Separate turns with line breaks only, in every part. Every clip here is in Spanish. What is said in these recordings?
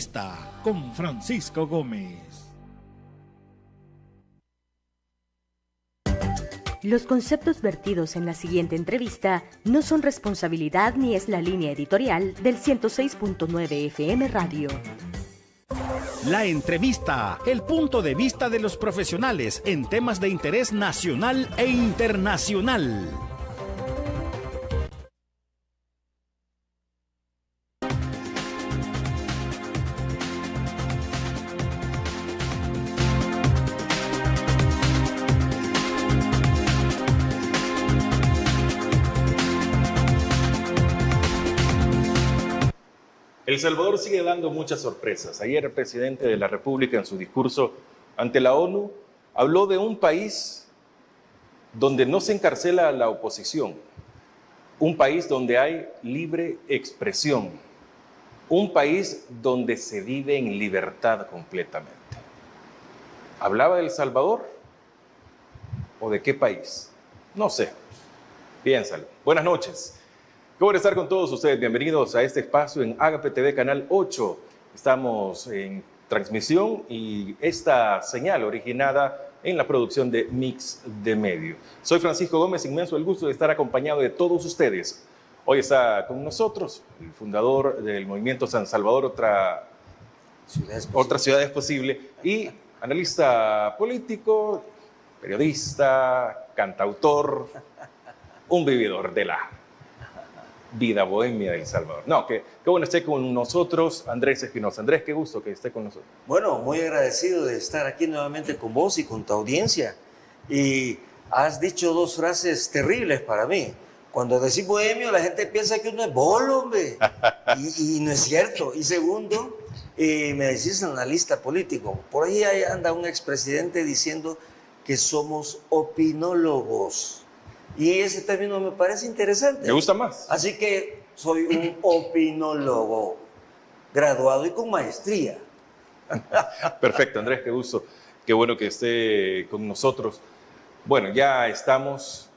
entrevista con Francisco Gómez.
Los conceptos vertidos en la siguiente entrevista no son responsabilidad ni es la línea editorial del 106.9 FM Radio.
La entrevista, el punto de vista de los profesionales en temas de interés nacional e internacional.
El Salvador sigue dando muchas sorpresas. Ayer el presidente de la República, en su discurso ante la ONU, habló de un país donde no se encarcela a la oposición, un país donde hay libre expresión, un país donde se vive en libertad completamente. ¿Hablaba de El Salvador o de qué país? No sé, piénsalo. Buenas noches. Qué bueno estar con todos ustedes. Bienvenidos a este espacio en Agape TV Canal 8. Estamos en transmisión y esta señal originada en la producción de Mix de Medio. Soy Francisco Gómez, inmenso el gusto de estar acompañado de todos ustedes. Hoy está con nosotros el fundador del Movimiento San Salvador, otra ciudad es posible, y analista político, periodista, cantautor, un vividor de la vida bohemia de El Salvador. No, qué bueno esté con nosotros Andrés Espinosa. Andrés, qué gusto que esté con nosotros.
Bueno, muy agradecido de estar aquí nuevamente con vos y con tu audiencia. Y has dicho dos frases terribles para mí. Cuando decís bohemio, la gente piensa que uno es bolo, hombre. y no es cierto. Y segundo, me decís analista político. Por ahí anda un expresidente diciendo que somos opinólogos. Y ese término me parece interesante.
Me gusta más.
Así que soy un opinólogo, graduado y con maestría.
Perfecto, Andrés, qué gusto. Qué bueno que esté con nosotros. Bueno, ya estamos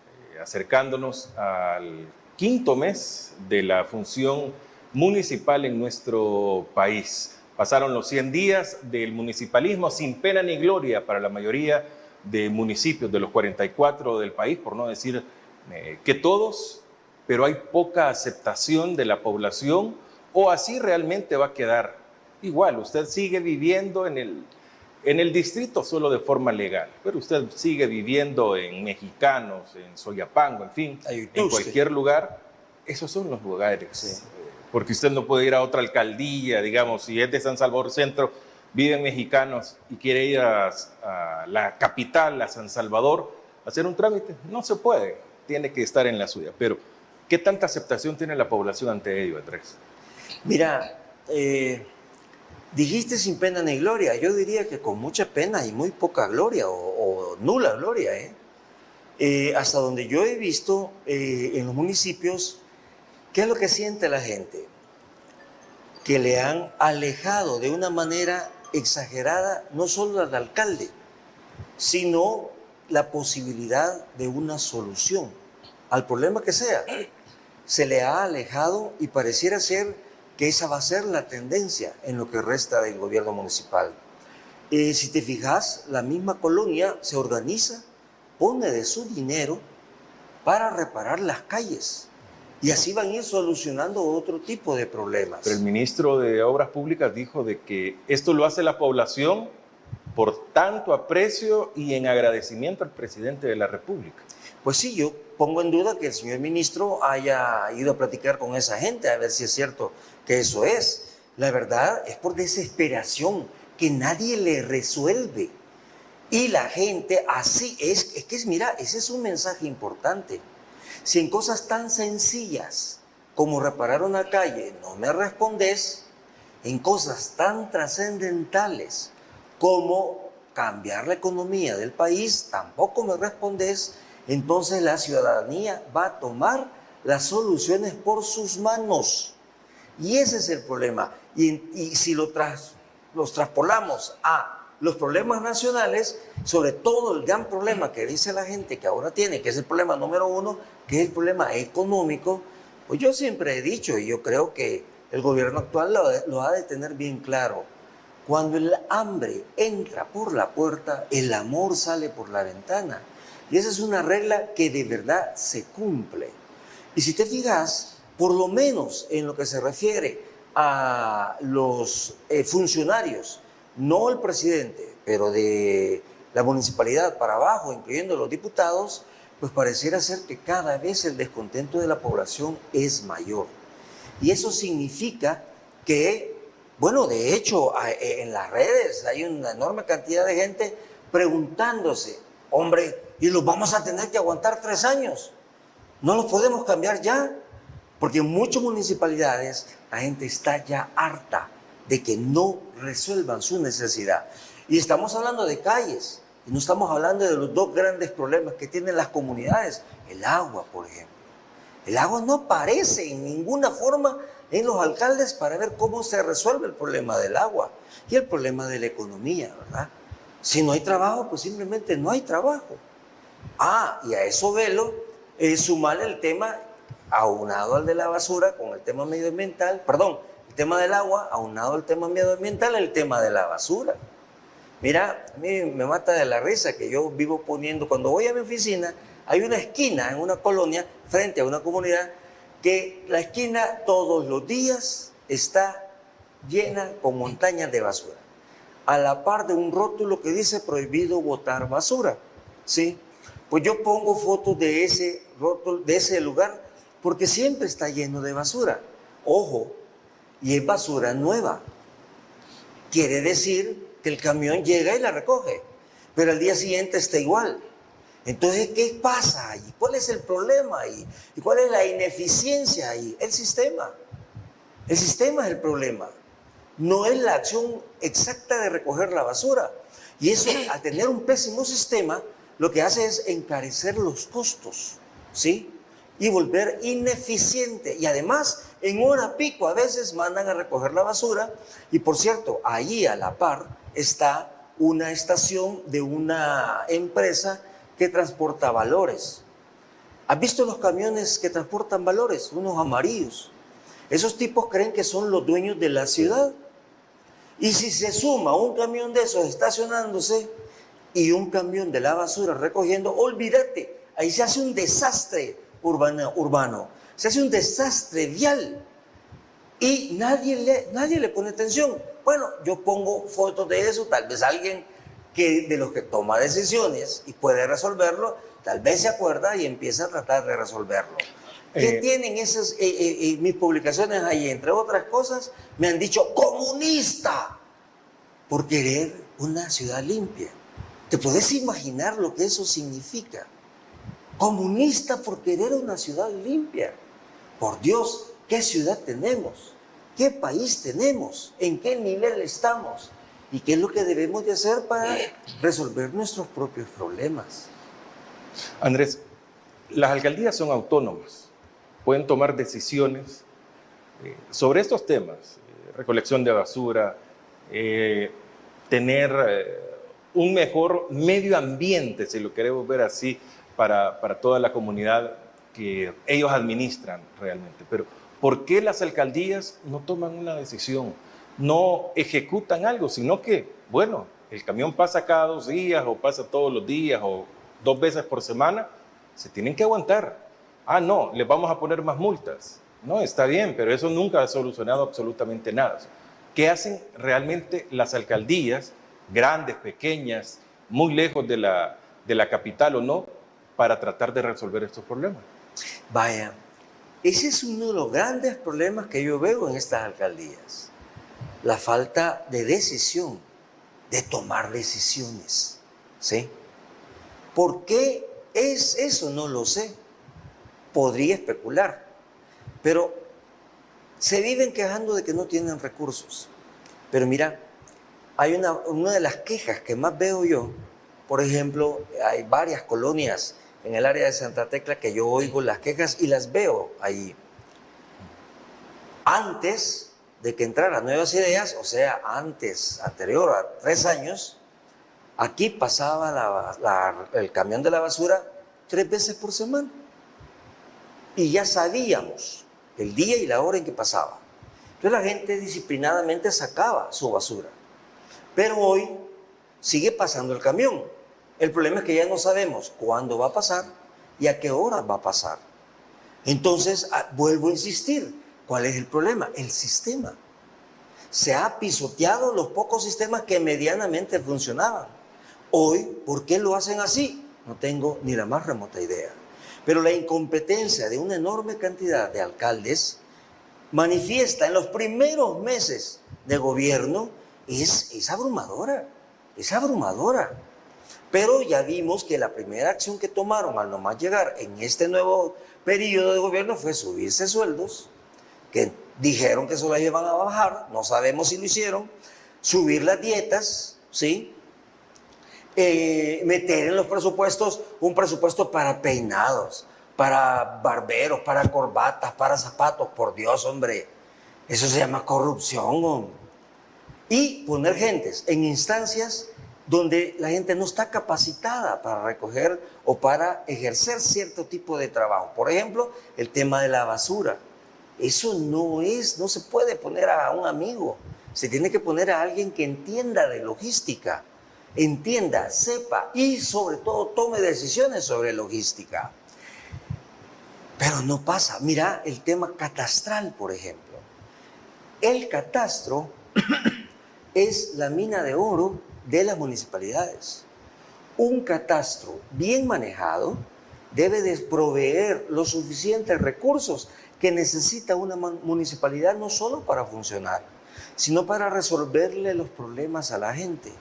acercándonos al 5º mes de la función municipal en nuestro país. Pasaron los 100 días del municipalismo sin pena ni gloria para la mayoría de municipios de los 44 del país, por no decir que todos, pero hay poca aceptación de la población, o así realmente va a quedar. Igual, usted sigue viviendo en el distrito solo de forma legal, pero usted sigue viviendo en Mexicanos, en Soyapango, en fin, en cualquier lugar. Esos son los lugares, sí. Porque usted no puede ir a otra alcaldía, digamos, si es de San Salvador Centro, viven Mexicanos y quiere ir a la capital, a San Salvador, a hacer un trámite, no se puede, tiene que estar en la suya. Pero, ¿qué tanta aceptación tiene la población ante ello, Andrés?
Mira, dijiste sin pena ni gloria, yo diría que con mucha pena y muy poca gloria, o nula gloria. Hasta donde yo he visto en los municipios, ¿qué es lo que siente la gente? Que le han alejado de una manera exagerada no solo al alcalde, sino la posibilidad de una solución al problema que sea. Se le ha alejado y pareciera ser que esa va a ser la tendencia en lo que resta del gobierno municipal. Si te fijas, la misma colonia se organiza, pone de su dinero para reparar las calles. Y así van a ir solucionando otro tipo de problemas.
Pero el ministro de Obras Públicas dijo de que esto lo hace la población por tanto aprecio y en agradecimiento al presidente de la República.
Pues sí, yo pongo en duda que el señor ministro haya ido a platicar con esa gente a ver si es cierto que eso es. La verdad es por desesperación, que nadie le resuelve. Y la gente así mira, ese es un mensaje importante. Si en cosas tan sencillas como reparar una calle no me respondes, en cosas tan trascendentales como cambiar la economía del país tampoco me respondes, entonces la ciudadanía va a tomar las soluciones por sus manos. Y ese es el problema. Y si los traspolamos a los problemas nacionales, sobre todo el gran problema que dice la gente que ahora tiene, que es el problema número 1, que es el problema económico, pues yo siempre he dicho, y yo creo que el gobierno actual lo ha de tener bien claro. Cuando el hambre entra por la puerta, el amor sale por la ventana. Y esa es una regla que de verdad se cumple. Y si te fijas, por lo menos en lo que se refiere a los funcionarios, no el presidente, pero de la municipalidad para abajo, incluyendo los diputados, pues pareciera ser que cada vez el descontento de la población es mayor. Y eso significa que, bueno, de hecho, en las redes hay una enorme cantidad de gente preguntándose, hombre, ¿y los vamos a tener que aguantar 3 años? ¿No los podemos cambiar ya? Porque en muchas municipalidades la gente está ya harta de que no resuelvan su necesidad. Y estamos hablando de calles, y no estamos hablando de los 2 grandes problemas que tienen las comunidades. El agua, por ejemplo. El agua no aparece en ninguna forma en los alcaldes para ver cómo se resuelve el problema del agua y el problema de la economía, ¿verdad? Si no hay trabajo, pues simplemente no hay trabajo. Y a eso velo, sumarle el tema aunado al de la basura con el tema medioambiental, perdón, el tema del agua, aunado al tema medioambiental, el tema de la basura. Mira, a mí me mata de la risa que yo vivo poniendo, cuando voy a mi oficina, hay una esquina en una colonia, frente a una comunidad, que la esquina todos los días está llena con montañas de basura. A la par de un rótulo que dice prohibido botar basura, ¿sí? Pues yo pongo fotos de ese rótulo, de ese lugar, porque siempre está lleno de basura. Ojo, y es basura nueva. Quiere decir que el camión llega y la recoge, pero al día siguiente está igual. Entonces, ¿qué pasa ahí? ¿Cuál es el problema ahí? ¿Y cuál es la ineficiencia ahí? El sistema. El sistema es el problema. No es la acción exacta de recoger la basura. Y eso, al tener un pésimo sistema, lo que hace es encarecer los costos, ¿sí? Y volver ineficiente. Y además, en hora pico, a veces mandan a recoger la basura. Y por cierto, ahí a la par está una estación de una empresa que transporta valores. ¿Has visto los camiones que transportan valores? Unos amarillos. Esos tipos creen que son los dueños de la ciudad. Y si se suma un camión de esos estacionándose y un camión de la basura recogiendo, olvídate, ahí se hace un desastre urbano, se hace un desastre vial y nadie le pone atención. Bueno, yo pongo fotos de eso, tal vez alguien de los que toma decisiones y puede resolverlo, tal vez se acuerda y empieza a tratar de resolverlo. ¿Qué tienen esas, mis publicaciones ahí? Entre otras cosas, me han dicho comunista por querer una ciudad limpia. ¿Te puedes imaginar lo que eso significa? Comunista por querer una ciudad limpia. Por Dios, ¿qué ciudad tenemos? ¿Qué país tenemos? ¿En qué nivel estamos? ¿Y qué es lo que debemos de hacer para resolver nuestros propios problemas?
Andrés, las alcaldías son autónomas, pueden tomar decisiones sobre estos temas, recolección de basura, tener un mejor medio ambiente, si lo queremos ver así, para toda la comunidad que ellos administran realmente. Pero ¿por qué las alcaldías no toman una decisión? No ejecutan algo, sino que, bueno, el camión pasa cada 2 días o pasa todos los días o 2 veces por semana, se tienen que aguantar. No, les vamos a poner más multas. No, está bien, pero eso nunca ha solucionado absolutamente nada. ¿Qué hacen realmente las alcaldías, grandes, pequeñas, muy lejos de la capital o no, para tratar de resolver estos problemas?
Vaya, ese es uno de los grandes problemas que yo veo en estas alcaldías. La falta de decisión, de tomar decisiones, ¿sí? ¿Por qué es eso? No lo sé. Podría especular, pero se viven quejando de que no tienen recursos. Pero mira, hay una de las quejas que más veo yo, por ejemplo, hay varias colonias en el área de Santa Tecla que yo oigo las quejas y las veo ahí. Antes de que entraran Nuevas Ideas, o sea, anterior a 3 años, aquí pasaba el camión de la basura 3 veces por semana. Y ya sabíamos el día y la hora en que pasaba. Entonces la gente disciplinadamente sacaba su basura. Pero hoy sigue pasando el camión. El problema es que ya no sabemos cuándo va a pasar y a qué hora va a pasar. Entonces, vuelvo a insistir, ¿cuál es el problema? El sistema. Se ha pisoteado los pocos sistemas que medianamente funcionaban. Hoy, ¿por qué lo hacen así? No tengo ni la más remota idea. Pero la incompetencia de una enorme cantidad de alcaldes manifiesta en los primeros meses de gobierno es abrumadora, es abrumadora. Pero ya vimos que la primera acción que tomaron al nomás llegar en este nuevo periodo de gobierno fue subirse sueldos, que dijeron que se los iban a bajar, no sabemos si lo hicieron, subir las dietas, ¿sí? Meter en los presupuestos un presupuesto para peinados, para barberos, para corbatas, para zapatos, por Dios, hombre, eso se llama corrupción, hombre. Y poner gentes en instancias donde la gente no está capacitada para recoger o para ejercer cierto tipo de trabajo. Por ejemplo, el tema de la basura. Eso no se puede poner a un amigo, se tiene que poner a alguien que entienda de logística, entienda, sepa y sobre todo tome decisiones sobre logística. Pero no pasa. Mira el tema catastral, por ejemplo. El catastro es la mina de oro de las municipalidades. Un catastro bien manejado debe de proveer los suficientes recursos que necesita una municipalidad no solo para funcionar, sino para resolverle los problemas a la gente.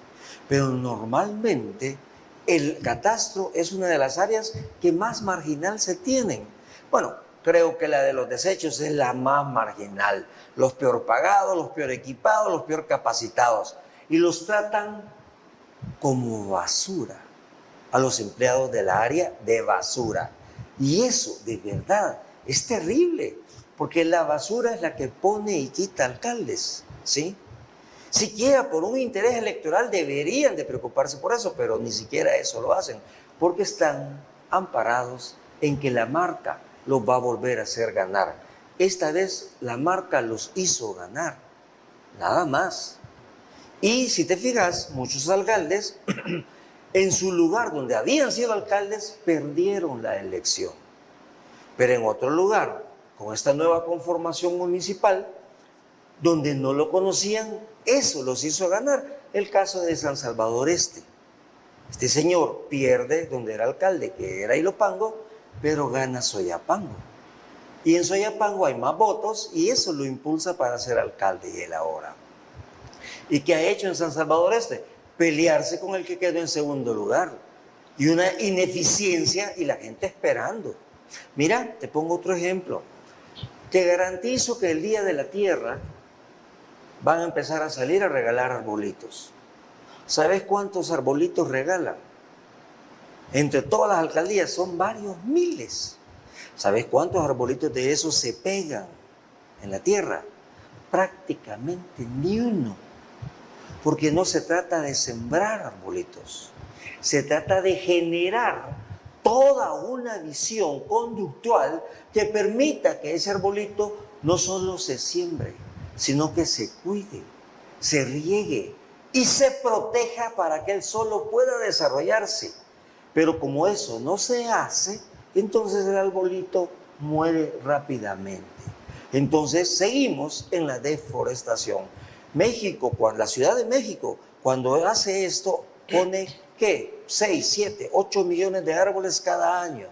Pero normalmente el catastro es una de las áreas que más marginal se tienen. Bueno, creo que la de los desechos es la más marginal. Los peor pagados, los peor equipados, los peor capacitados. Y los tratan como basura a los empleados de la área de basura. Y eso, de verdad, es terrible, porque la basura es la que pone y quita alcaldes, ¿sí? Siquiera por un interés electoral deberían de preocuparse por eso, pero ni siquiera eso lo hacen, porque están amparados en que la marca los va a volver a hacer ganar. Esta vez la marca los hizo ganar, nada más. Y si te fijas, muchos alcaldes, en su lugar donde habían sido alcaldes, perdieron la elección. Pero en otro lugar, con esta nueva conformación municipal, donde no lo conocían, eso los hizo ganar. El caso de San Salvador Este. Este señor pierde donde era alcalde, que era Ilopango, pero gana Soyapango. Y en Soyapango hay más votos y eso lo impulsa para ser alcalde y él ahora. ¿Y qué ha hecho en San Salvador Este? Pelearse con el que quedó en segundo lugar. Y una ineficiencia y la gente esperando. Mira, te pongo otro ejemplo. Te garantizo que el Día de la Tierra van a empezar a salir a regalar arbolitos. ¿Sabes cuántos arbolitos regalan? Entre todas las alcaldías son varios miles. ¿Sabes cuántos arbolitos de esos se pegan en la tierra? Prácticamente ni uno. Porque no se trata de sembrar arbolitos, se trata de generar toda una visión conductual que permita que ese arbolito no solo se siembre, sino que se cuide, se riegue y se proteja para que él solo pueda desarrollarse. Pero como eso no se hace, entonces el arbolito muere rápidamente. Entonces seguimos en la deforestación. México, la Ciudad de México, cuando hace esto, pone, ¿qué? 6, 7, 8 millones de árboles cada año.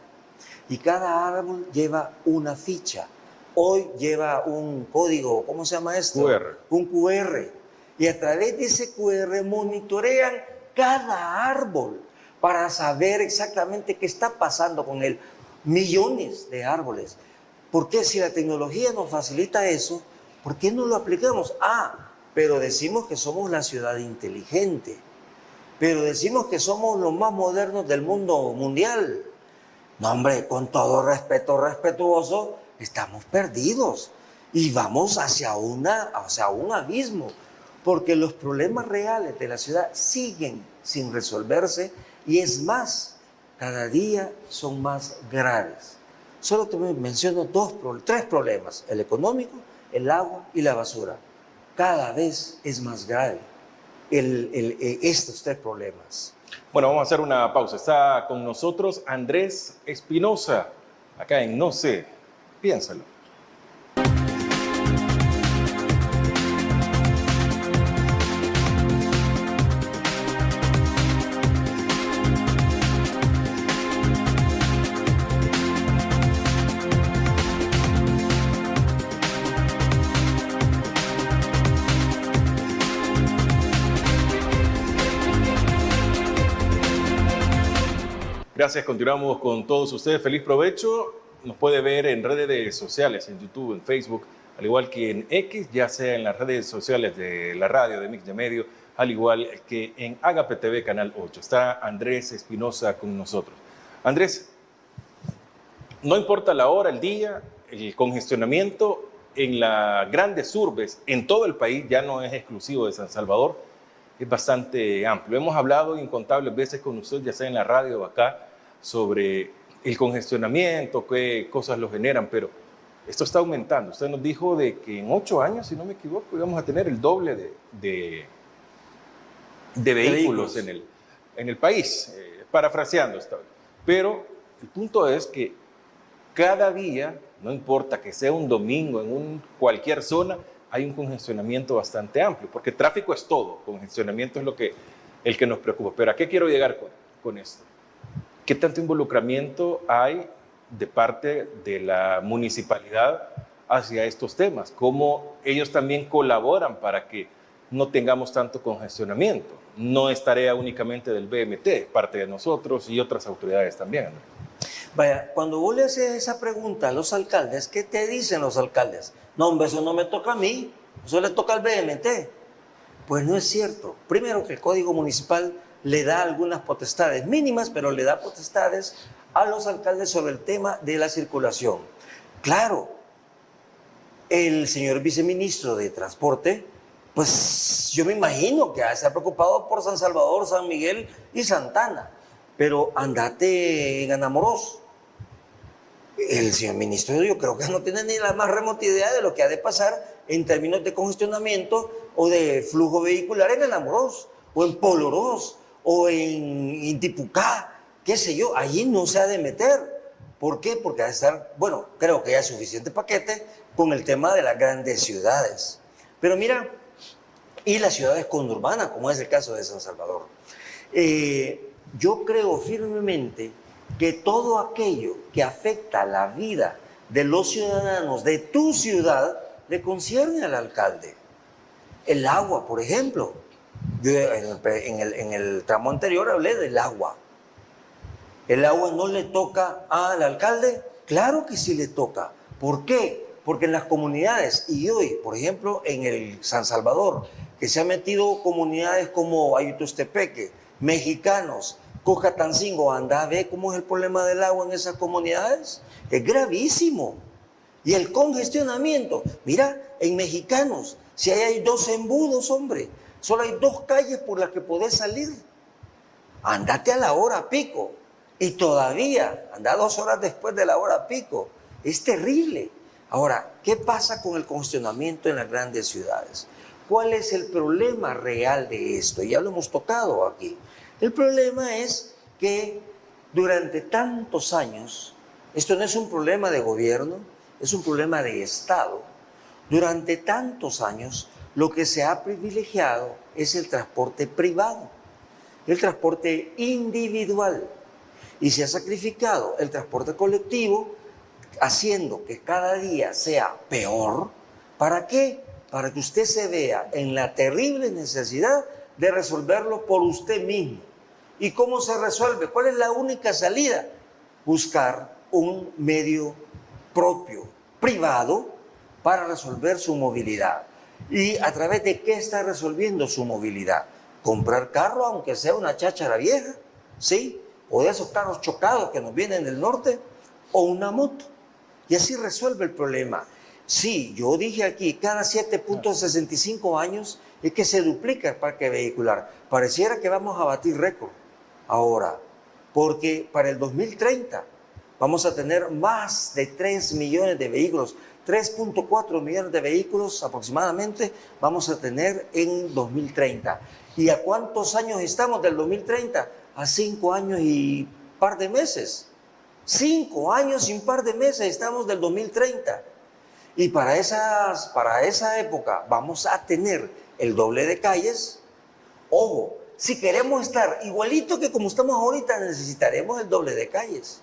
Y cada árbol lleva una ficha. Hoy lleva un código, ¿cómo se llama esto?
QR.
Un QR. Y a través de ese QR monitorean cada árbol para saber exactamente qué está pasando con él. Millones de árboles. ¿Por qué si la tecnología nos facilita eso, por qué no lo aplicamos? Pero decimos que somos la ciudad inteligente, pero decimos que somos los más modernos del mundo mundial. No, hombre, con todo respeto respetuoso, estamos perdidos y vamos hacia un abismo, porque los problemas reales de la ciudad siguen sin resolverse y es más, cada día son más graves. Solo te menciono tres problemas, el económico, el agua y la basura. Cada vez es más grave estos tres problemas.
Bueno, vamos a hacer una pausa. Está con nosotros Andrés Espinosa, acá en No sé, piénsalo. Gracias, continuamos con todos ustedes. Feliz provecho. Nos puede ver en redes sociales, en YouTube, en Facebook, al igual que en X, ya sea en las redes sociales de la radio de Mix de Medio, al igual que en Agape TV Canal 8. Está Andrés Espinosa con nosotros. Andrés, no importa la hora, el día, el congestionamiento en las grandes urbes, en todo el país, ya no es exclusivo de San Salvador, es bastante amplio. Hemos hablado incontables veces con usted, ya sea en la radio o acá, sobre el congestionamiento, qué cosas lo generan, pero esto está aumentando. Usted nos dijo de que en 8 años, si no me equivoco, íbamos a tener el doble de vehículos en el país, parafraseando esta vez. Pero el punto es que cada día, no importa que sea un domingo en cualquier zona, hay un congestionamiento bastante amplio, porque tráfico es todo, congestionamiento es el que nos preocupa. Pero ¿a qué quiero llegar con esto? ¿Qué tanto involucramiento hay de parte de la municipalidad hacia estos temas? ¿Cómo ellos también colaboran para que no tengamos tanto congestionamiento? No es tarea únicamente del BMT, parte de nosotros y otras autoridades también, ¿no?
Vaya, cuando vos le haces esa pregunta a los alcaldes, ¿qué te dicen los alcaldes? No, hombre, eso no me toca a mí, eso le toca al BMT. Pues no es cierto. Primero que el Código Municipal le da algunas potestades mínimas, pero le da potestades a los alcaldes sobre el tema de la circulación. Claro, el señor viceministro de Transporte, pues yo me imagino que se ha preocupado por San Salvador, San Miguel y Santana, pero andate en Anamorós. El señor ministro, yo creo que no tiene ni la más remota idea de lo que ha de pasar en términos de congestionamiento o de flujo vehicular en Anamorós, o en Polorós, o en Intipucá, qué sé yo, allí no se ha de meter. ¿Por qué? Porque ha de estar, bueno, creo que ya hay suficiente paquete con el tema de las grandes ciudades. Pero mira, y las ciudades conurbanas, como es el caso de San Salvador. Yo creo firmemente que todo aquello que afecta la vida de los ciudadanos de tu ciudad le concierne al alcalde. El agua, por ejemplo. Yo en el tramo anterior hablé del agua. ¿El agua no le toca al alcalde? Claro que sí le toca. ¿Por qué? Porque en las comunidades, y hoy, por ejemplo, en el San Salvador, que se han metido comunidades como Ayutustepeque, mexicanos, Cocatancingo, anda a ver cómo es el problema del agua en esas comunidades. Es gravísimo. Y el congestionamiento, mira, en mexicanos, si ahí hay 2 embudos, hombre, solo hay 2 calles por las que podés salir. Andate a la hora pico. Y todavía, anda 2 horas después de la hora pico. Es terrible. Ahora, ¿qué pasa con el congestionamiento en las grandes ciudades? ¿Cuál es el problema real de esto? Ya lo hemos tocado aquí. El problema es que durante tantos años, esto no es un problema de gobierno, es un problema de Estado. Durante tantos años, lo que se ha privilegiado es el transporte privado, el transporte individual. Y se ha sacrificado el transporte colectivo, haciendo que cada día sea peor. ¿Para qué? Para que usted se vea en la terrible necesidad de resolverlo por usted mismo. ¿Y cómo se resuelve? ¿Cuál es la única salida? Buscar un medio propio, privado, para resolver su movilidad. ¿Y a través de qué está resolviendo su movilidad? Comprar carro, aunque sea una cháchara vieja, ¿sí? O de esos carros chocados que nos vienen del norte, o una moto. Y así resuelve el problema. Sí, yo dije aquí, cada 7.65 años es que se duplica el parque vehicular. Pareciera que vamos a batir récord ahora, porque para el 2030 vamos a tener más de 3 millones de vehículos 3.4 millones de vehículos aproximadamente vamos a tener en 2030. ¿Y a cuántos años estamos del 2030? A 5 años y par de meses. 5 años y un par de meses estamos del 2030. Y para esa época vamos a tener el doble de calles. Ojo, si queremos estar igualito que como estamos ahorita, necesitaremos el doble de calles.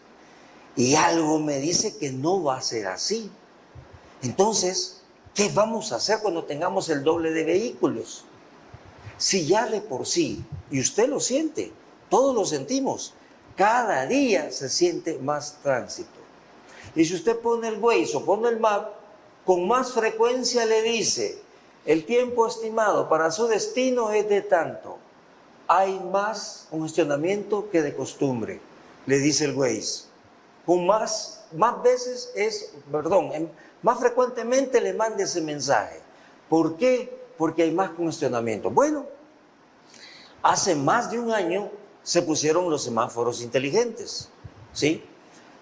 Y algo me dice que no va a ser así. Entonces, ¿qué vamos a hacer cuando tengamos el doble de vehículos? Si ya de por sí, y usted lo siente, todos lo sentimos, cada día se siente más tránsito. Y si usted pone el Waze o pone el Map, con más frecuencia le dice, el tiempo estimado para su destino es de tanto. Hay más congestionamiento que de costumbre, le dice el Waze. Con más veces más frecuentemente le manda ese mensaje. ¿Por qué? Porque hay más congestionamiento. Bueno, hace más de un año se pusieron los semáforos inteligentes, ¿sí?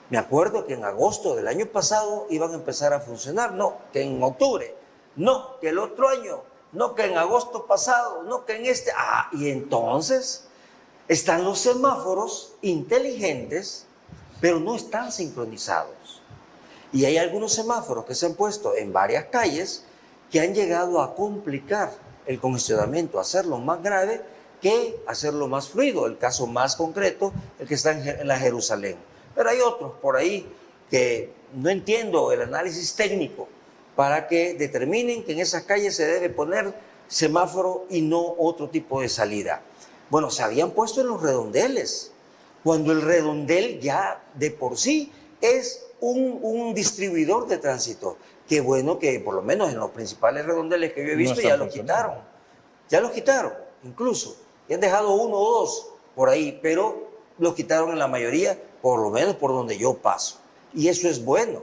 Me acuerdo que en agosto del año pasado iban a empezar a funcionar, no, que en octubre, no, que el otro año, no, que en agosto pasado, no, que en este. Y entonces están los semáforos inteligentes, pero no están sincronizados. Y hay algunos semáforos que se han puesto en varias calles que han llegado a complicar el congestionamiento, a hacerlo más grave que hacerlo más fluido. El caso más concreto, el que está en la Jerusalén. Pero hay otros por ahí que no entiendo el análisis técnico para que determinen que en esas calles se debe poner semáforo y no otro tipo de salida. Bueno, se habían puesto en los redondeles, cuando el redondel ya de por sí es un distribuidor de tránsito. Qué bueno que por lo menos en los principales redondeles que yo he visto ya lo quitaron. Ya los quitaron, incluso. Y han dejado uno o dos por ahí, pero los quitaron en la mayoría, por lo menos por donde yo paso. Y eso es bueno.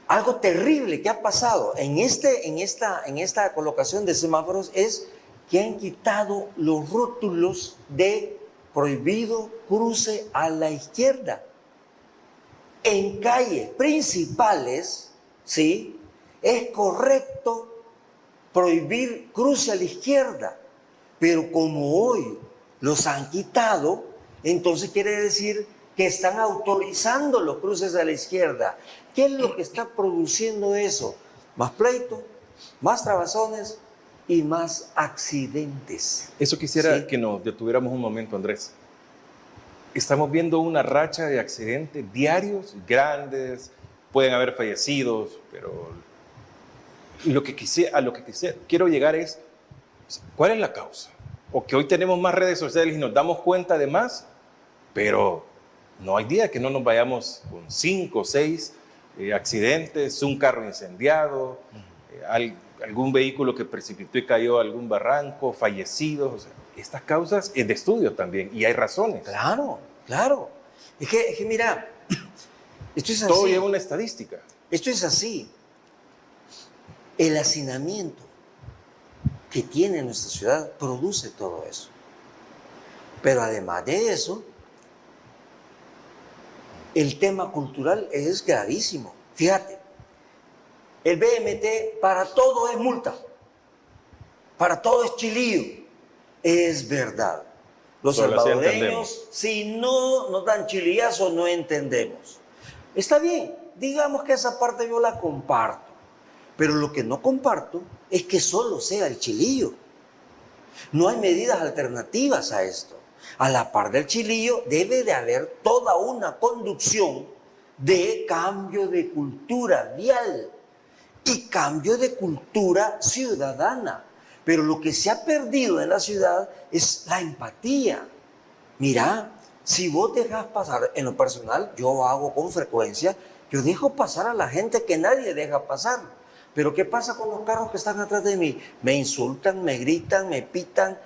Algo terrible que ha pasado en esta colocación de semáforos es que han quitado los rótulos de prohibido cruce a la izquierda. En calles principales, ¿sí?, es correcto prohibir cruce a la izquierda, pero como hoy los han quitado, entonces quiere decir que están autorizando los cruces a la izquierda. ¿Qué es lo que está produciendo eso? Más pleito, más trabazones y más accidentes.
Eso quisiera que nos detuviéramos un momento, Andrés. Estamos viendo una racha de accidentes diarios, grandes, pueden haber fallecidos, pero a lo que quiero llegar es, ¿cuál es la causa? O que hoy tenemos más redes sociales y nos damos cuenta de más, pero no hay día que no nos vayamos con 5 o 6 accidentes, un carro incendiado, algún vehículo que precipitó y cayó a algún barranco, fallecidos. O sea, estas causas es de estudio también y hay razones.
Claro, claro. Es que mira, esto es así.
Todo lleva una estadística.
Esto es así. El hacinamiento que tiene nuestra ciudad produce todo eso. Pero además de eso, el tema cultural es gravísimo. Fíjate, el BMT para todo es multa, para todo es chilío. Es verdad. Los salvadoreños, si no nos dan chilillazo, no entendemos. Está bien, digamos que esa parte yo la comparto. Pero lo que no comparto es que solo sea el chilillo. No hay medidas alternativas a esto. A la par del chilillo debe de haber toda una conducción de cambio de cultura vial y cambio de cultura ciudadana. Pero lo que se ha perdido en la ciudad es la empatía. Mira, si vos dejas pasar, en lo personal, yo hago con frecuencia, yo dejo pasar a la gente que nadie deja pasar. Pero ¿qué pasa con los carros que están atrás de mí? Me insultan, me gritan, me pitan.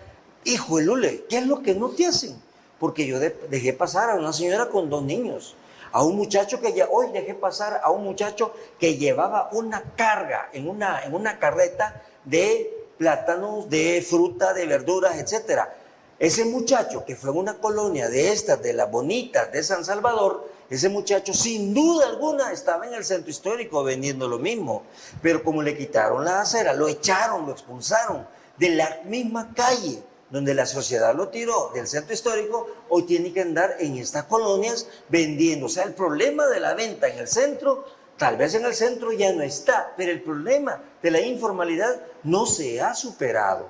Hijo de Lule, ¿qué es lo que no te hacen? Porque yo dejé pasar a una señora con 2 niños, a un muchacho que hoy dejé pasar a un muchacho que llevaba una carga en una carreta de plátanos, de fruta, de verduras, etc. Ese muchacho que fue en una colonia de estas, de las bonitas de San Salvador, ese muchacho sin duda alguna estaba en el centro histórico vendiendo lo mismo, pero como le quitaron la acera, lo echaron, lo expulsaron de la misma calle donde la sociedad lo tiró del centro histórico, hoy tiene que andar en estas colonias vendiendo. O sea, el problema de la venta en el centro, tal vez en el centro ya no está, pero el problema de la informalidad no se ha superado.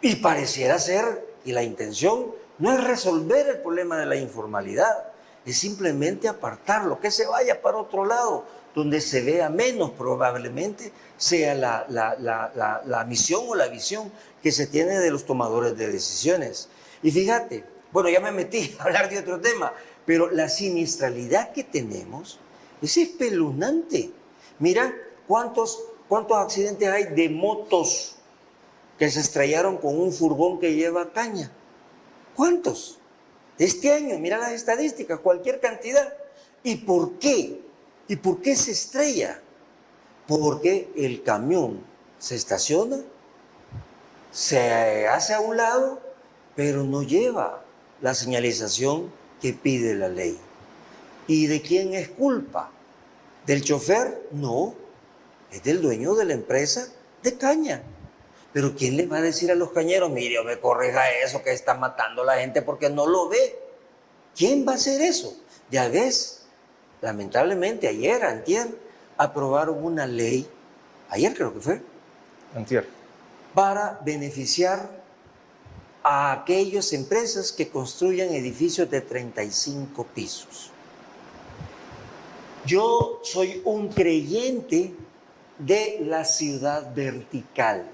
Y pareciera ser que la intención no es resolver el problema de la informalidad, es simplemente apartarlo, que se vaya para otro lado, donde se vea menos, probablemente sea la misión o la visión que se tiene de los tomadores de decisiones. Y fíjate, bueno, ya me metí a hablar de otro tema, pero la siniestralidad que tenemos es espeluznante. Mira cuántos accidentes hay de motos que se estrellaron con un furgón que lleva caña. ¿Cuántos? Este año, mira las estadísticas, cualquier cantidad. ¿Y por qué? ¿Y por qué se estrella? Porque el camión se estaciona, se hace a un lado, pero no lleva la señalización que pide la ley. ¿Y de quién es culpa? ¿Del chofer? No, es del dueño de la empresa de caña. Pero ¿quién le va a decir a los cañeros, mire, me corrija eso, que está matando a la gente porque no lo ve? ¿Quién va a hacer eso? Ya ves, lamentablemente ayer, antier, aprobaron una ley, ayer creo que fue,
Antier,
para beneficiar a aquellas empresas que construyan edificios de 35 pisos. Yo soy un creyente de la ciudad vertical.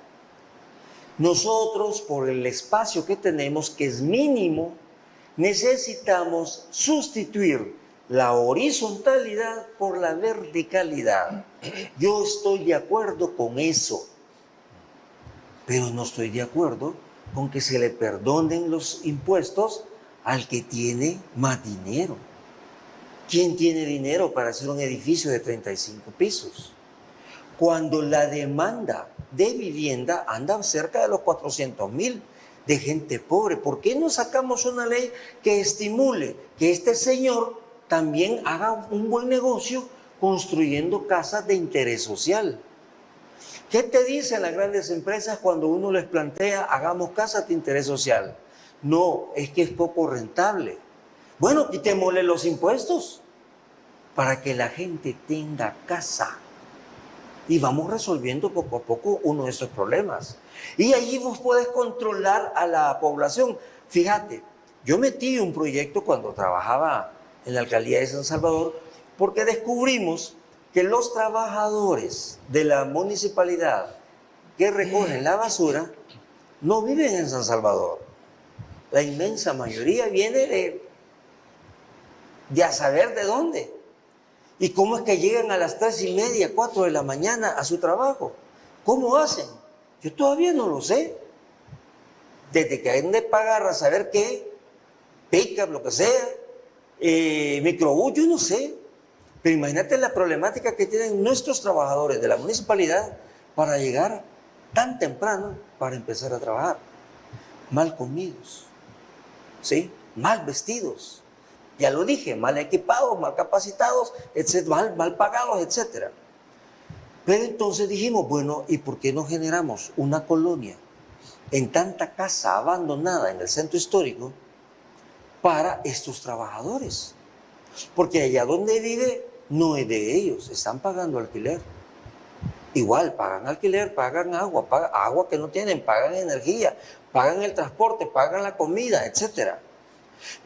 Nosotros, por el espacio que tenemos, que es mínimo, necesitamos sustituir la horizontalidad por la verticalidad. Yo estoy de acuerdo con eso, pero no estoy de acuerdo con que se le perdonen los impuestos al que tiene más dinero. ¿Quién tiene dinero para hacer un edificio de 35 pisos? Cuando la demanda de vivienda anda cerca de los 400,000 de gente pobre. ¿Por qué no sacamos una ley que estimule que este señor también haga un buen negocio construyendo casas de interés social? ¿Qué te dicen las grandes empresas cuando uno les plantea hagamos casas de interés social? No, es que es poco rentable. Bueno, quitémosle los impuestos para que la gente tenga casa. Y vamos resolviendo poco a poco uno de esos problemas. Y ahí vos podés controlar a la población. Fíjate, yo metí un proyecto cuando trabajaba en la alcaldía de San Salvador, porque descubrimos que los trabajadores de la municipalidad que recogen la basura no viven en San Salvador. La inmensa mayoría viene de a saber de dónde. ¿Y cómo es que llegan a las 3:30, 4 de la mañana a su trabajo? ¿Cómo hacen? Yo todavía no lo sé. Desde que han de pagar a saber qué, pick-up, lo que sea, microbús, yo no sé. Pero imagínate la problemática que tienen nuestros trabajadores de la municipalidad para llegar tan temprano para empezar a trabajar. Mal comidos, ¿sí? Mal vestidos. Ya lo dije, mal equipados, mal capacitados, mal pagados, etc. Pero entonces dijimos, bueno, ¿y por qué no generamos una colonia en tanta casa abandonada en el centro histórico para estos trabajadores? Porque allá donde vive no es de ellos, están pagando alquiler. Igual, pagan alquiler, pagan agua que no tienen, pagan energía, pagan el transporte, pagan la comida, etc.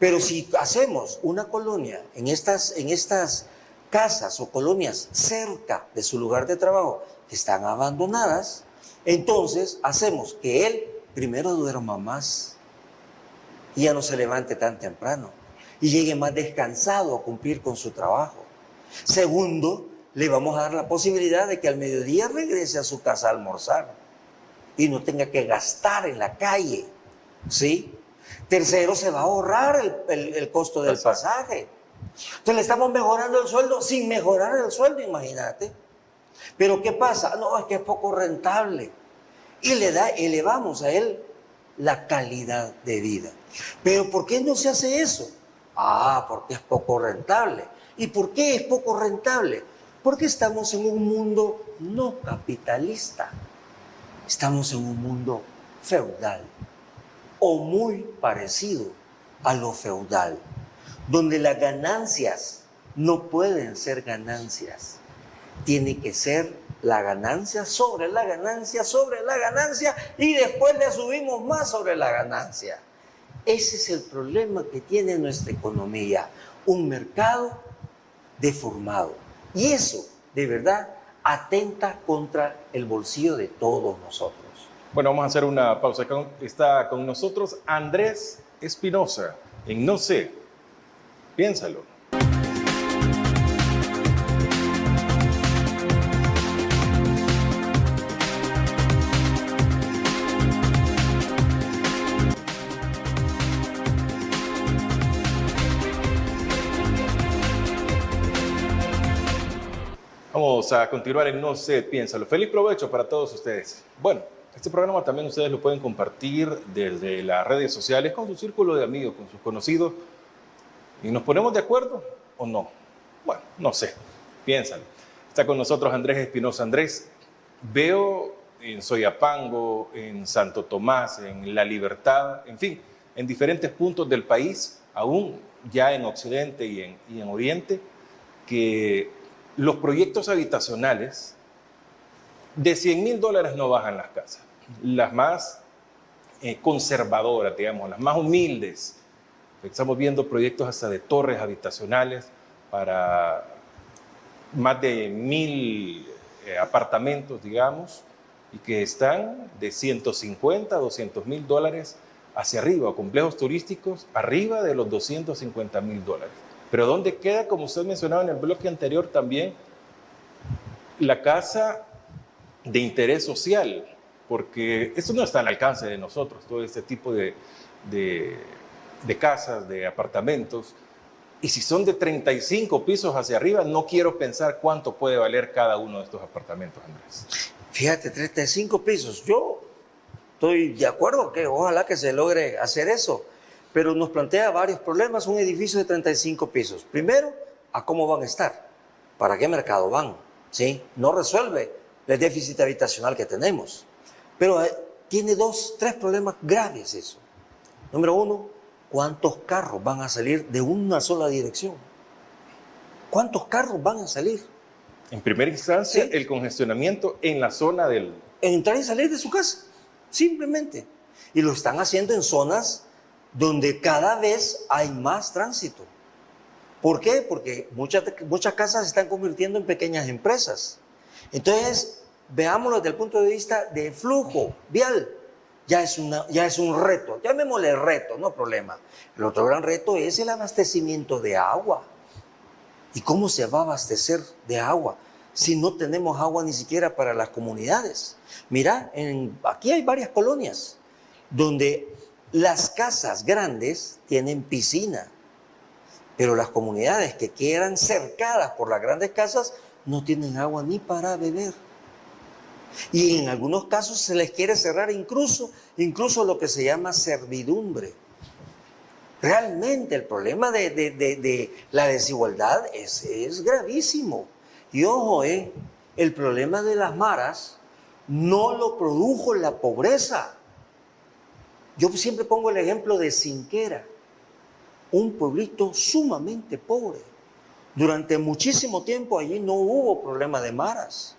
Pero si hacemos una colonia en estas casas o colonias cerca de su lugar de trabajo que están abandonadas, entonces hacemos que él primero duerma más y ya no se levante tan temprano y llegue más descansado a cumplir con su trabajo. Segundo, le vamos a dar la posibilidad de que al mediodía regrese a su casa a almorzar y no tenga que gastar en la calle, ¿sí? Tercero, se va a ahorrar el costo del pasaje. Entonces le estamos mejorando el sueldo sin mejorar el sueldo, imagínate. Pero ¿qué pasa? No, es que es poco rentable. Y elevamos a él la calidad de vida. Pero ¿por qué no se hace eso? Ah, porque es poco rentable. ¿Y por qué es poco rentable? Porque estamos en un mundo no capitalista. Estamos en un mundo feudal o muy parecido a lo feudal, donde las ganancias no pueden ser ganancias. Tiene que ser la ganancia sobre la ganancia sobre la ganancia y después le subimos más sobre la ganancia. Ese es el problema que tiene nuestra economía, un mercado deformado. Y eso, de verdad, atenta contra el bolsillo de todos nosotros.
Bueno, vamos a hacer una pausa. Está con nosotros Andrés Espinosa en No sé, piénsalo. Vamos a continuar en No sé, piénsalo. Feliz provecho para todos ustedes. Bueno, este programa también ustedes lo pueden compartir desde las redes sociales con su círculo de amigos, con sus conocidos. ¿Y nos ponemos de acuerdo o no? Bueno, no sé, piénsalo. Está con nosotros Andrés Espinosa. Andrés, veo en Soyapango, en Santo Tomás, en La Libertad, en fin, en diferentes puntos del país, aún ya en Occidente y en Oriente, que los proyectos habitacionales de $100,000 no bajan las casas. Las más conservadoras, digamos, las más humildes. Estamos viendo proyectos hasta de torres habitacionales para más de 1,000 apartamentos, digamos, y que están de $150,000 a $200,000 hacia arriba, o complejos turísticos arriba de los $250,000. Pero ¿dónde queda, como usted mencionaba en el bloque anterior también, la casa de interés social? Porque eso no está al alcance de nosotros, todo este tipo de casas, de apartamentos. Y si son de 35 pisos hacia arriba, no quiero pensar cuánto puede valer cada uno de estos apartamentos, Andrés.
Fíjate, 35 pisos. Yo estoy de acuerdo que ojalá que se logre hacer eso, pero nos plantea varios problemas un edificio de 35 pisos. Primero, ¿a cómo van a estar? ¿Para qué mercado van? ¿Sí? No resuelve el déficit habitacional que tenemos. Pero tiene 3 problemas graves eso. Número 1, ¿cuántos carros van a salir de una sola dirección? ¿Cuántos carros van a salir?
En primera instancia,
Sí.
El congestionamiento en la zona del...
Entrar y salir de su casa, simplemente. Y lo están haciendo en zonas donde cada vez hay más tránsito. ¿Por qué? Porque muchas casas se están convirtiendo en pequeñas empresas. Entonces, veámoslo desde el punto de vista de flujo vial. Ya es un reto, llamémosle reto, no problema. El otro gran reto es el abastecimiento de agua. ¿Y cómo se va a abastecer de agua si no tenemos agua ni siquiera para las comunidades? Mira, aquí hay varias colonias donde las casas grandes tienen piscina, pero las comunidades que quedan cercadas por las grandes casas no tienen agua ni para beber. Y en algunos casos se les quiere cerrar incluso lo que se llama servidumbre. Realmente el problema de la desigualdad es gravísimo. Y ojo, el problema de las maras no lo produjo la pobreza. Yo siempre pongo el ejemplo de Cinquera, un pueblito sumamente pobre. Durante muchísimo tiempo allí no hubo problema de maras.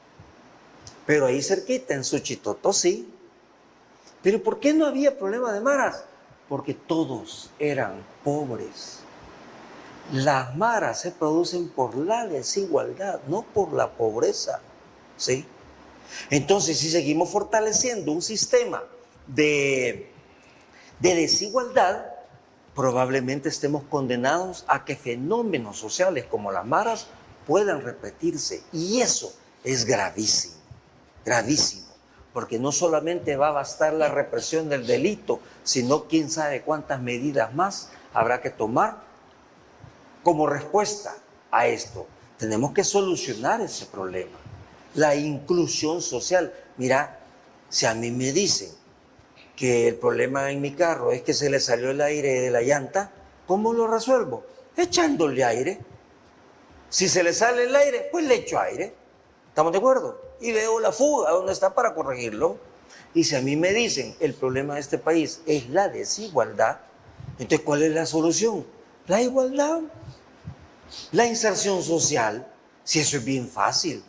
Pero ahí cerquita, en Suchitoto, sí. ¿Pero por qué no había problema de maras? Porque todos eran pobres. Las maras se producen por la desigualdad, no por la pobreza, ¿sí? Entonces, si seguimos fortaleciendo un sistema de desigualdad, probablemente estemos condenados a que fenómenos sociales como las maras puedan repetirse. Y eso es gravísimo, gravísimo. Porque no solamente va a bastar la represión del delito, sino quién sabe cuántas medidas más habrá que tomar como respuesta a esto. Tenemos que solucionar ese problema. La inclusión social. Mira, si a mí me dicen que el problema en mi carro es que se le salió el aire de la llanta, ¿Cómo lo resuelvo? Echándole aire. Si se le sale el aire, pues le echo aire. ¿Estamos de acuerdo? Y veo la fuga, ¿dónde está para corregirlo? Y si a mí me dicen, el problema de este país es la desigualdad, entonces, ¿cuál es la solución? La igualdad, la inserción social, si eso es bien fácil.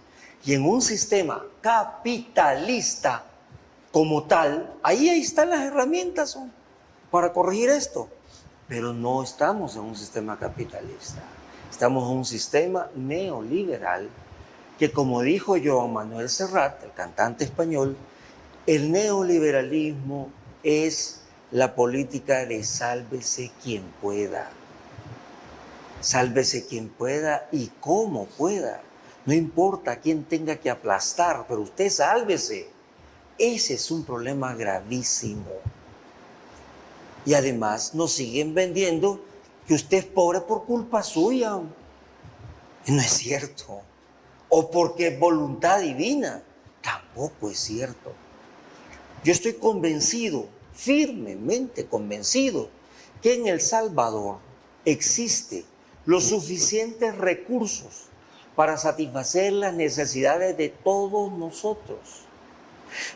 Y en un sistema capitalista como tal, ahí están las herramientas para corregir esto. Pero no estamos en un sistema capitalista, estamos en un sistema neoliberal que, como dijo Joan Manuel Serrat, el cantante español, el neoliberalismo es la política de sálvese quien pueda. Sálvese quien pueda y cómo pueda. No importa quién tenga que aplastar, pero usted sálvese. Ese es un problema gravísimo. Y además nos siguen vendiendo que usted es pobre por culpa suya. Y no es cierto. O porque es voluntad divina. Tampoco es cierto. Yo estoy convencido, firmemente convencido, que en El Salvador existe los suficientes recursos para satisfacer las necesidades de todos nosotros.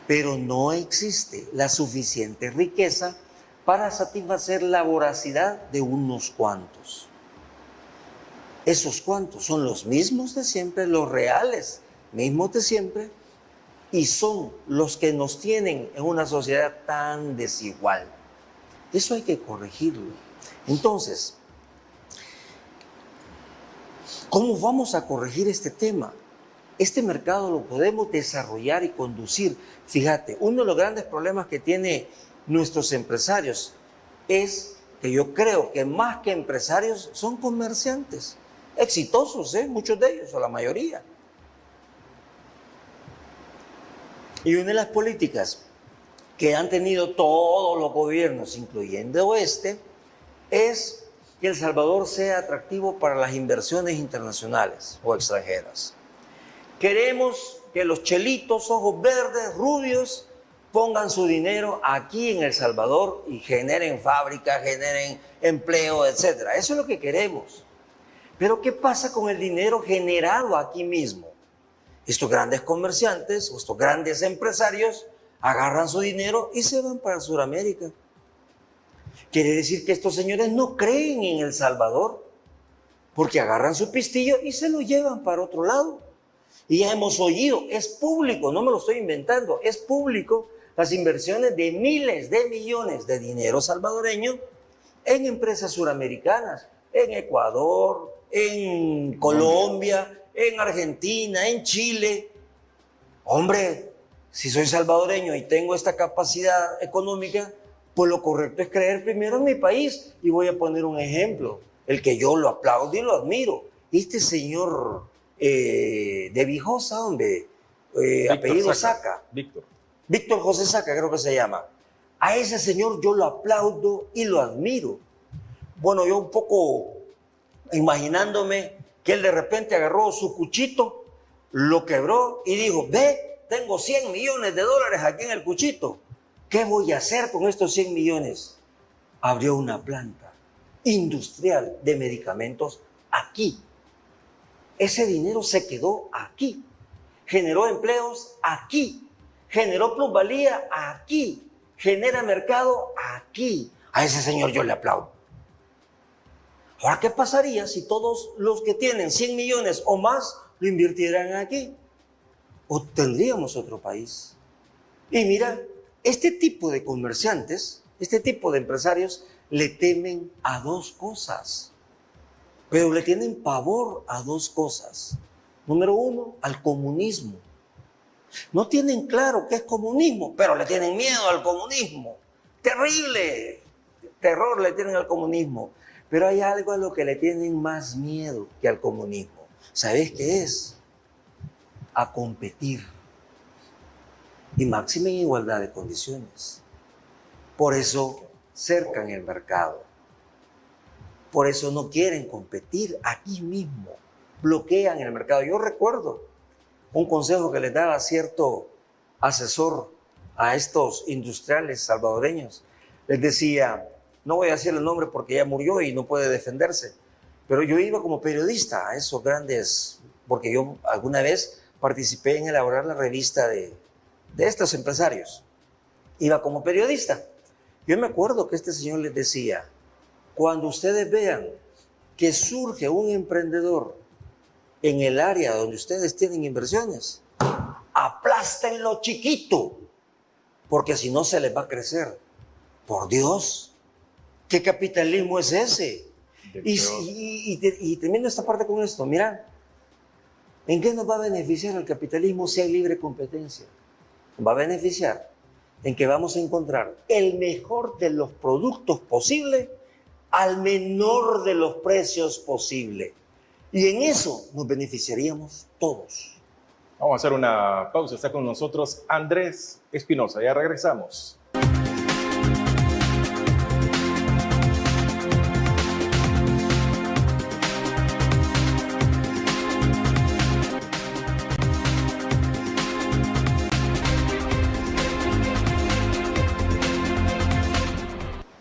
Pero no existe la suficiente riqueza para satisfacer la voracidad de unos cuantos. Esos cuantos son los mismos de siempre, los reales, mismos de siempre, y son los que nos tienen en una sociedad tan desigual. Eso hay que corregirlo. Entonces, ¿cómo vamos a corregir este tema? Este mercado lo podemos desarrollar y conducir. Fíjate, uno de los grandes problemas que tienen nuestros empresarios es que yo creo que más que empresarios son comerciantes. Exitosos, muchos de ellos, o la mayoría. Y una de las políticas que han tenido todos los gobiernos, incluyendo este, es que El Salvador sea atractivo para las inversiones internacionales o extranjeras. Queremos que los chelitos, ojos verdes, rubios, pongan su dinero aquí en El Salvador y generen fábricas, generen empleo, etc. Eso es lo que queremos. Pero ¿qué pasa con el dinero generado aquí mismo? Estos grandes comerciantes, estos grandes empresarios, agarran su dinero y se van para Sudamérica. Quiere decir que estos señores no creen en El Salvador, porque agarran su pistillo y se lo llevan para otro lado. Y ya hemos oído, es público, no me lo estoy inventando, es público las inversiones de miles de millones de dinero salvadoreño en empresas suramericanas, en Ecuador, en Colombia, en Argentina, en Chile. Hombre, si soy salvadoreño y tengo esta capacidad económica, pues lo correcto es creer primero en mi país. Y voy a poner un ejemplo, el que yo lo aplaudo y lo admiro. Este señor de Vijosa, hombre, apellido Saca. Víctor José Saca, creo que se llama. A ese señor yo lo aplaudo y lo admiro. Bueno, yo un poco imaginándome que él de repente agarró su cuchito, lo quebró y dijo, ve, tengo 100 millones de dólares aquí en el cuchito. ¿Qué voy a hacer con estos 100 millones? Abrió una planta industrial de medicamentos aquí. Ese dinero se quedó aquí. Generó empleos aquí. Generó plusvalía aquí. Genera mercado aquí. A ese señor yo le aplaudo. Ahora, ¿qué pasaría si todos los que tienen 100 millones o más lo invirtieran aquí? ¿O tendríamos otro país? Y mira, este tipo de comerciantes, este tipo de empresarios le temen a dos cosas, pero le tienen pavor a dos cosas. Número uno, al comunismo. No tienen claro qué es comunismo, pero le tienen miedo al comunismo. Terrible terror le tienen al comunismo. Pero hay algo a lo que le tienen más miedo que al comunismo. ¿Sabes qué es? A competir. Y máxima en igualdad de condiciones. Por eso cercan el mercado. Por eso no quieren competir aquí mismo. Bloquean el mercado. Yo recuerdo un consejo que les daba cierto asesor a estos industriales salvadoreños. Les decía, no voy a decir el nombre porque ya murió y no puede defenderse, pero yo iba como periodista a esos grandes, porque yo alguna vez participé en elaborar la revista de estos empresarios. Iba como periodista. Yo me acuerdo que este señor les decía, cuando ustedes vean que surge un emprendedor en el área donde ustedes tienen inversiones, aplástenlo chiquito, porque si no se les va a crecer. Por Dios, ¿qué capitalismo es ese? Y termino esta parte con esto, mira, ¿en qué nos va a beneficiar el capitalismo si hay libre competencia? Nos va a beneficiar en que vamos a encontrar el mejor de los productos posible al menor de los precios posible. Y en eso nos beneficiaríamos todos.
Vamos a hacer una pausa. Está con nosotros Andrés Espinosa. Ya regresamos.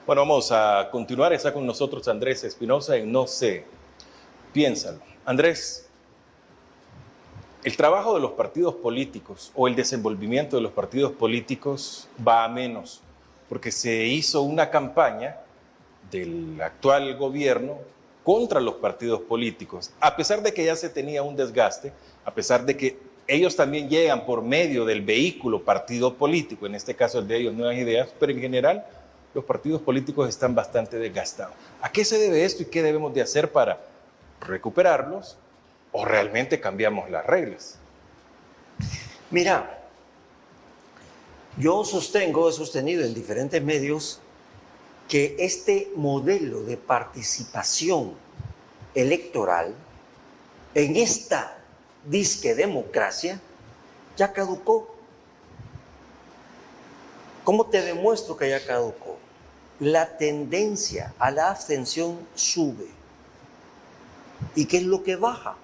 Bueno, vamos a continuar. Está con nosotros Andrés Espinosa en No sé, piénsalo. Andrés, el trabajo de los partidos políticos o el desenvolvimiento de los partidos políticos va a menos, porque se hizo una campaña del actual gobierno contra los partidos políticos, a pesar de que ya se tenía un desgaste, a pesar de que ellos también llegan por medio del vehículo partido político, en este caso el de ellos Nuevas Ideas, pero en general los partidos políticos están bastante desgastados. ¿A qué se debe esto y qué debemos de hacer para recuperarlos o realmente cambiamos las reglas?
Mira, yo he sostenido en diferentes medios que este modelo de participación electoral en esta disque democracia ya caducó. ¿Cómo te demuestro que ya caducó? La tendencia a la abstención sube. ¿Y qué es lo que baja?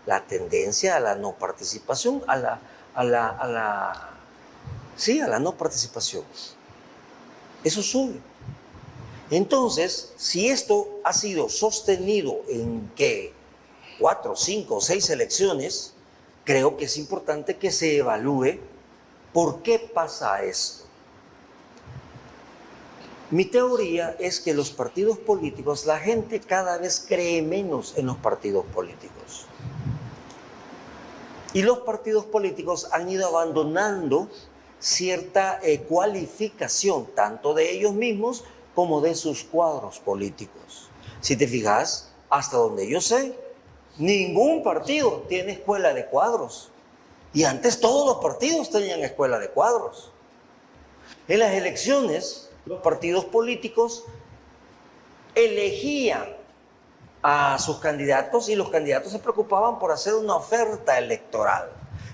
La tendencia a la no participación, a la no participación. Eso sube. Entonces, si esto ha sido sostenido en 4, 5, 6 elecciones, creo que es importante que se evalúe por qué pasa esto. Mi teoría es que los partidos políticos, la gente cada vez cree menos en los partidos políticos. Y los partidos políticos han ido abandonando cierta cualificación, tanto de ellos mismos como de sus cuadros políticos. Si te fijas, hasta donde yo sé, ningún partido tiene escuela de cuadros. Y antes todos los partidos tenían escuela de cuadros. En las elecciones, los partidos políticos elegían a sus candidatos y los candidatos se preocupaban por hacer una oferta electoral.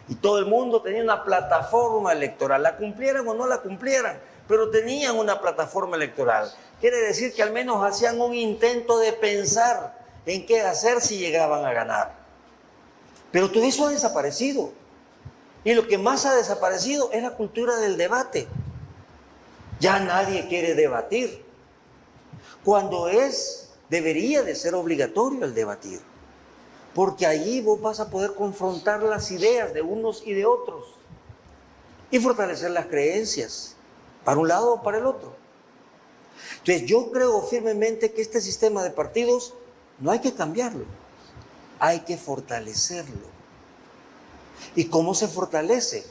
Y todo el mundo tenía una plataforma electoral, la cumplieran o no la cumplieran, pero tenían una plataforma electoral. Quiere decir que al menos hacían un intento de pensar en qué hacer si llegaban a ganar. Pero todo eso ha desaparecido. Y lo que más ha desaparecido es la cultura del debate. Ya nadie quiere debatir, cuando debería de ser obligatorio el debatir, porque allí vos vas a poder confrontar las ideas de unos y de otros y fortalecer las creencias, para un lado o para el otro. Entonces yo creo firmemente que este sistema de partidos no hay que cambiarlo, hay que fortalecerlo. ¿Y cómo se fortalece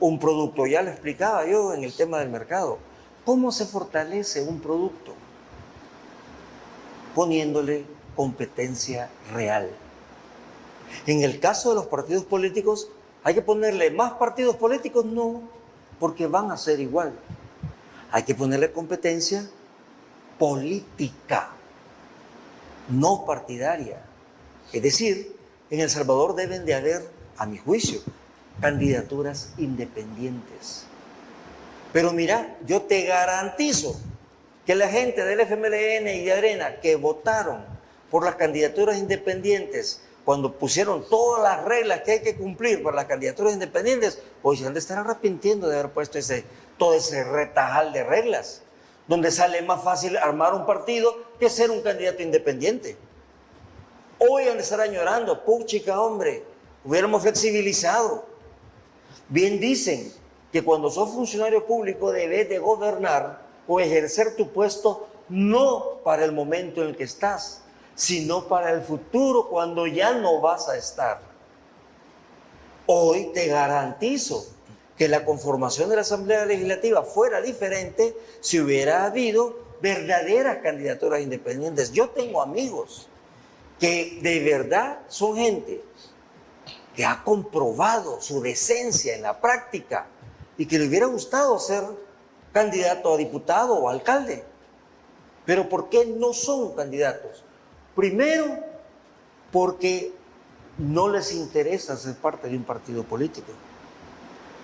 un producto? Ya lo explicaba yo en el tema del mercado. ¿Cómo se fortalece un producto? Poniéndole competencia real. En el caso de los partidos políticos, ¿hay que ponerle más partidos políticos? No, porque van a ser igual. Hay que ponerle competencia política, no partidaria. Es decir, en El Salvador deben de haber, a mi juicio, candidaturas independientes. Pero mira, yo te garantizo que la gente del FMLN y de Arena que votaron por las candidaturas independientes, cuando pusieron todas las reglas que hay que cumplir para las candidaturas independientes, hoy se han de estar arrepintiendo de haber puesto todo ese retajal de reglas. donde sale más fácil armar un partido que ser un candidato independiente. Hoy han de estar añorando, puchica hombre, hubiéramos flexibilizado. Bien dicen que cuando sos funcionario público debes de gobernar o ejercer tu puesto no para el momento en el que estás, sino para el futuro cuando ya no vas a estar. Hoy te garantizo que la conformación de la Asamblea Legislativa fuera diferente si hubiera habido verdaderas candidaturas independientes. Yo tengo amigos que de verdad son gente que ha comprobado su decencia en la práctica y que le hubiera gustado ser candidato a diputado o alcalde. Pero ¿por qué no son candidatos? Primero, porque no les interesa ser parte de un partido político.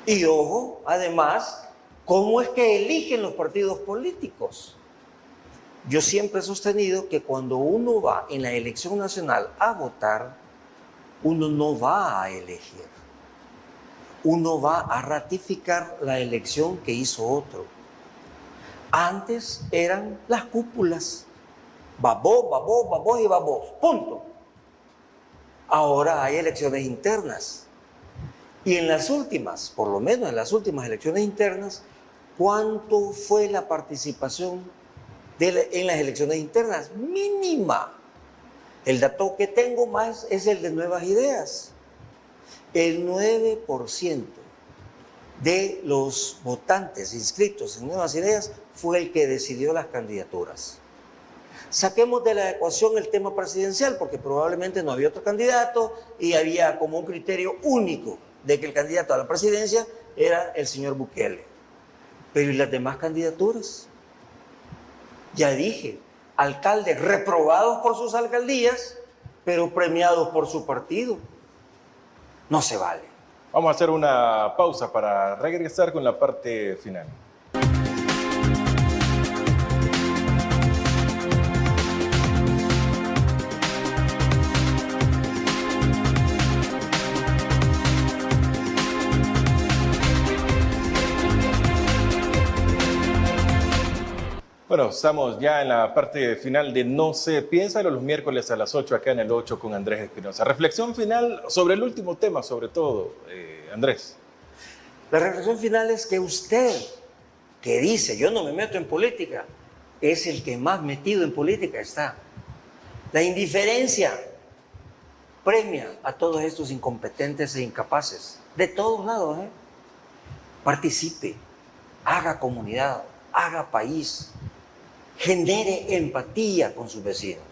Y ojo, además, ¿cómo es que eligen los partidos políticos? Yo siempre he sostenido que cuando uno va en la elección nacional a votar, uno no va a elegir. Uno va a ratificar la elección que hizo otro. Antes eran las cúpulas. Va vos y va vos. Punto. Ahora hay elecciones internas. Y en las últimas, por lo menos en las últimas elecciones internas, ¿cuánto fue la participación en las elecciones internas? Mínima. El dato que tengo más es el de Nuevas Ideas. El 9% de los votantes inscritos en Nuevas Ideas fue el que decidió las candidaturas. Saquemos de la ecuación el tema presidencial, porque probablemente no había otro candidato y había como un criterio único de que el candidato a la presidencia era el señor Bukele. Pero ¿y las demás candidaturas? Ya dije, alcaldes reprobados por sus alcaldías, pero premiados por su partido. No se vale.
Vamos a hacer una pausa para regresar con la parte final. Bueno, estamos ya en la parte final de No se piensa, los miércoles a las 8 acá en el 8 con Andrés Espinosa. Reflexión final sobre el último tema, sobre todo, Andrés.
La reflexión final es que usted, que dice, yo no me meto en política, es el que más metido en política está. La indiferencia premia a todos estos incompetentes e incapaces, de todos lados, ¿eh? Participe, haga comunidad, haga país. Genere empatía con sus vecinos.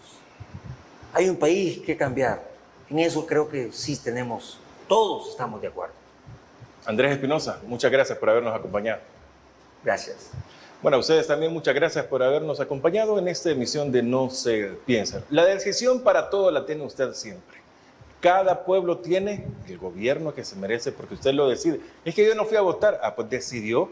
Hay un país que cambiar. En eso creo que sí todos estamos de acuerdo.
Andrés Espinosa, muchas gracias por habernos acompañado.
Gracias.
Bueno, a ustedes también muchas gracias por habernos acompañado en esta emisión de No se piensa. La decisión para todo la tiene usted siempre. Cada pueblo tiene el gobierno que se merece porque usted lo decide. Es que yo no fui a votar. Pues decidió.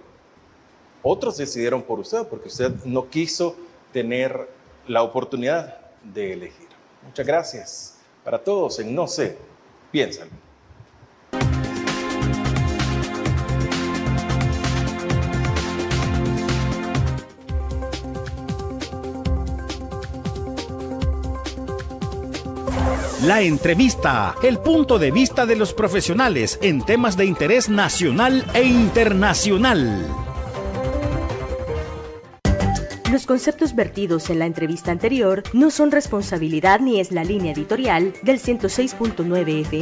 Otros decidieron por usted porque usted no quiso tener la oportunidad de elegir. Muchas gracias para todos en No sé, piénsalo.
La entrevista, el punto de vista de los profesionales en temas de interés nacional e internacional.
Los conceptos vertidos en la entrevista anterior no son responsabilidad ni es la línea editorial del 106.9 FM.